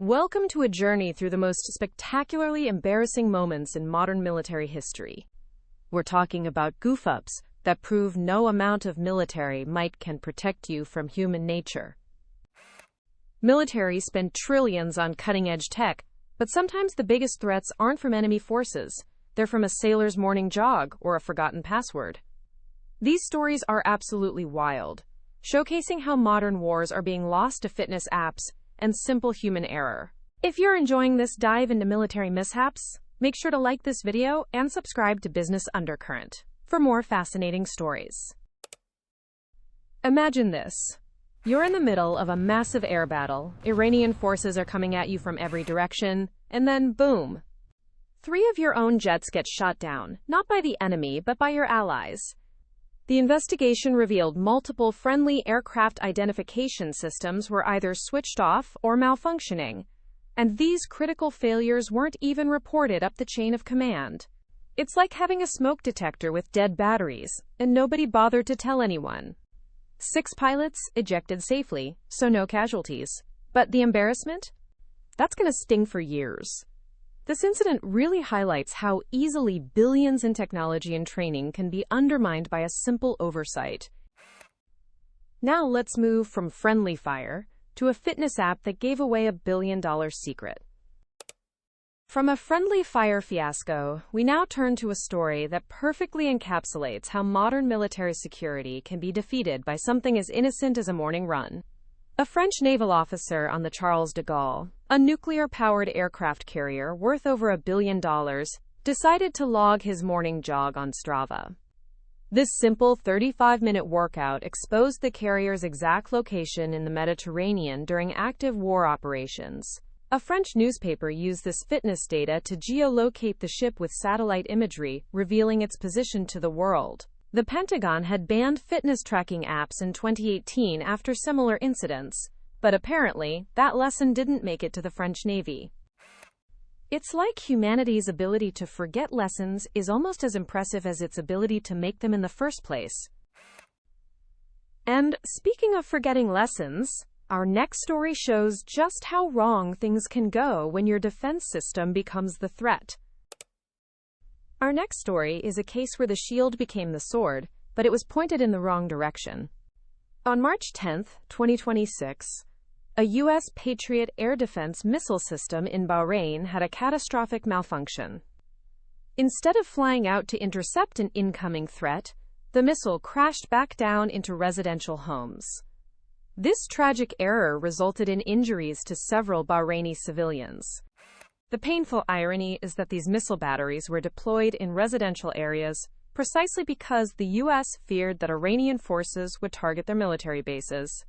Welcome to a journey through the most spectacularly embarrassing moments in modern military history. We're talking about goof-ups that prove no amount of military might can protect you from human nature. Militaries spend trillions on cutting-edge tech, but sometimes the biggest threats aren't from enemy forces. They're from a sailor's morning jog or a forgotten password. These stories are absolutely wild, showcasing how modern wars are being lost to fitness apps and simple human error. If you're enjoying this dive into military mishaps, make sure to like this video and subscribe to Business Undercurrent for more fascinating stories. Imagine this. You're in the middle of a massive air battle. Iranian forces are coming at you from every direction, and then boom. 3 of your own jets get shot down, not by the enemy, but by your allies. The investigation revealed multiple friendly aircraft identification systems were either switched off or malfunctioning, and these critical failures weren't even reported up the chain of command. It's like having a smoke detector with dead batteries, and nobody bothered to tell anyone. 6 pilots ejected safely, so no casualties. But the embarrassment? That's gonna sting for years. This incident really highlights how easily billions in technology and training can be undermined by a simple oversight. Now let's move from friendly fire to a fitness app that gave away $1 billion secret. From a friendly fire fiasco, we now turn to a story that perfectly encapsulates how modern military security can be defeated by something as innocent as a morning run. A French naval officer on the Charles de Gaulle, a nuclear-powered aircraft carrier worth over $1 billion, decided to log his morning jog on Strava. This simple 35-minute workout exposed the carrier's exact location in the Mediterranean during active war operations. A French newspaper used this fitness data to geolocate the ship with satellite imagery, revealing its position to the world. The Pentagon had banned fitness tracking apps in 2018 after similar incidents, but apparently, that lesson didn't make it to the French Navy. It's like humanity's ability to forget lessons is almost as impressive as its ability to make them in the first place. And speaking of forgetting lessons, our next story shows just how wrong things can go when your defense system becomes the threat. Our next story is a case where the shield became the sword, but it was pointed in the wrong direction. On March 10, 2026, a US Patriot air defense missile system in Bahrain had a catastrophic malfunction. Instead of flying out to intercept an incoming threat, the missile crashed back down into residential homes. This tragic error resulted in injuries to several Bahraini civilians. The painful irony is that these missile batteries were deployed in residential areas precisely because the U.S. feared that Iranian forces would target their military bases.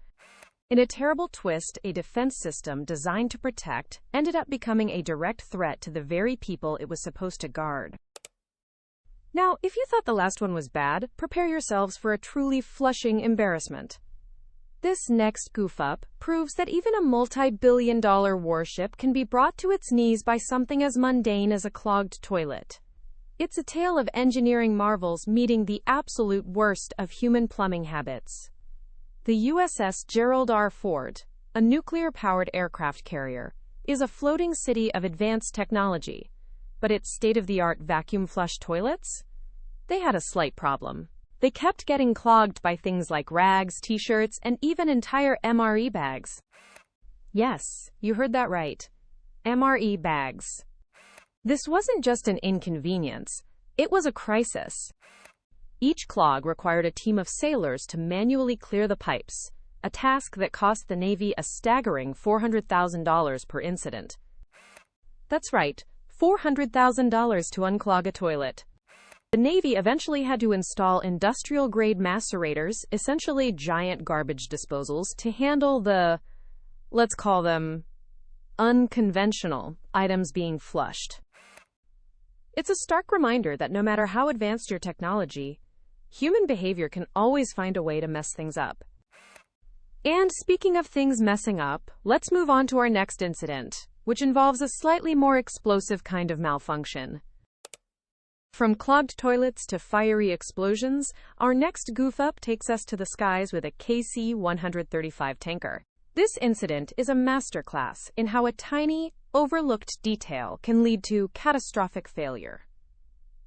In a terrible twist, a defense system designed to protect ended up becoming a direct threat to the very people it was supposed to guard. Now, if you thought the last one was bad, prepare yourselves for a truly flushing embarrassment. This next goof-up proves that even a multi-billion-dollar warship can be brought to its knees by something as mundane as a clogged toilet. It's a tale of engineering marvels meeting the absolute worst of human plumbing habits. The USS Gerald R. Ford, a nuclear-powered aircraft carrier, is a floating city of advanced technology, but its state-of-the-art vacuum flush toilets? They had a slight problem. They kept getting clogged by things like rags, t-shirts, and even entire MRE bags. Yes, you heard that right. MRE bags. This wasn't just an inconvenience, it was a crisis. Each clog required a team of sailors to manually clear the pipes, a task that cost the Navy a staggering $400,000 per incident. That's right, $400,000 to unclog a toilet. The Navy eventually had to install industrial-grade macerators, essentially giant garbage disposals, to handle the, let's call them, unconventional items being flushed. It's a stark reminder that no matter how advanced your technology, human behavior can always find a way to mess things up. And speaking of things messing up, let's move on to our next incident, which involves a slightly more explosive kind of malfunction. From clogged toilets to fiery explosions, our next goof-up takes us to the skies with a KC-135 Tanker. This incident is a masterclass in how a tiny, overlooked detail can lead to catastrophic failure.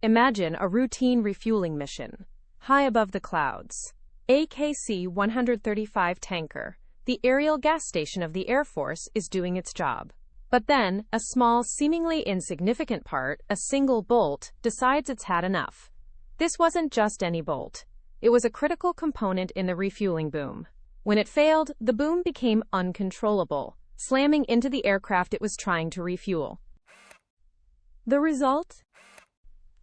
Imagine a routine refueling mission, high above the clouds. A KC-135 Tanker, the aerial gas station of the Air Force, is doing its job. But then, a small, seemingly insignificant part, a single bolt, decides it's had enough. This wasn't just any bolt. It was a critical component in the refueling boom. When it failed, the boom became uncontrollable, slamming into the aircraft it was trying to refuel. The result?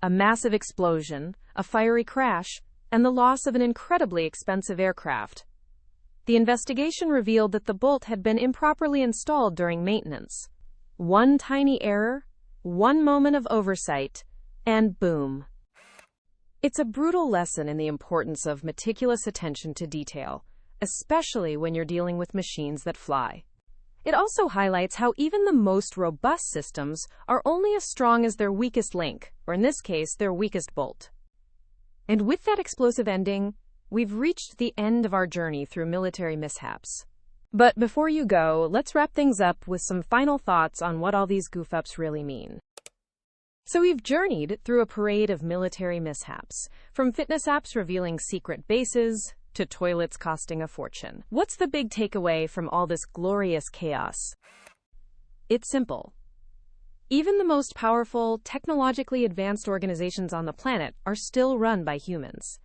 A massive explosion, a fiery crash, and the loss of an incredibly expensive aircraft. The investigation revealed that the bolt had been improperly installed during maintenance. One tiny error, one moment of oversight, and boom. It's a brutal lesson in the importance of meticulous attention to detail, especially when you're dealing with machines that fly. It also highlights how even the most robust systems are only as strong as their weakest link, or in this case, their weakest bolt. And with that explosive ending, we've reached the end of our journey through military mishaps. But before you go, let's wrap things up with some final thoughts on what all these goof-ups really mean. So we've journeyed through a parade of military mishaps, from fitness apps revealing secret bases to toilets costing a fortune. What's the big takeaway from all this glorious chaos? It's simple. Even the most powerful, technologically advanced organizations on the planet are still run by humans.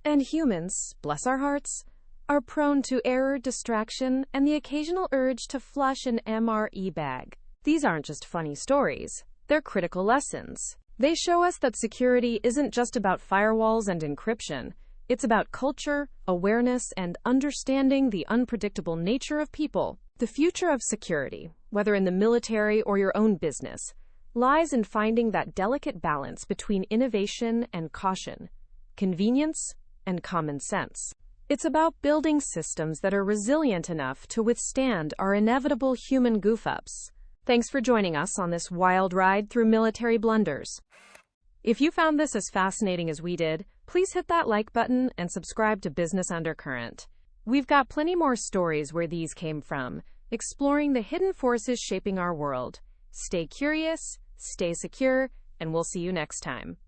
And humans, bless our hearts, are prone to error, distraction, and the occasional urge to flush an MRE bag. These aren't just funny stories. They're critical lessons. They show us that security isn't just about firewalls and encryption. It's about culture, awareness, and understanding the unpredictable nature of people. The future of security, whether in the military or your own business, lies in finding that delicate balance between innovation and caution, convenience and common sense. It's about building systems that are resilient enough to withstand our inevitable human goof-ups. Thanks for joining us on this wild ride through military blunders. If you found this as fascinating as we did, please hit that like button and subscribe to Business Undercurrent. We've got plenty more stories where these came from, exploring the hidden forces shaping our world. Stay curious, stay secure, and we'll see you next time.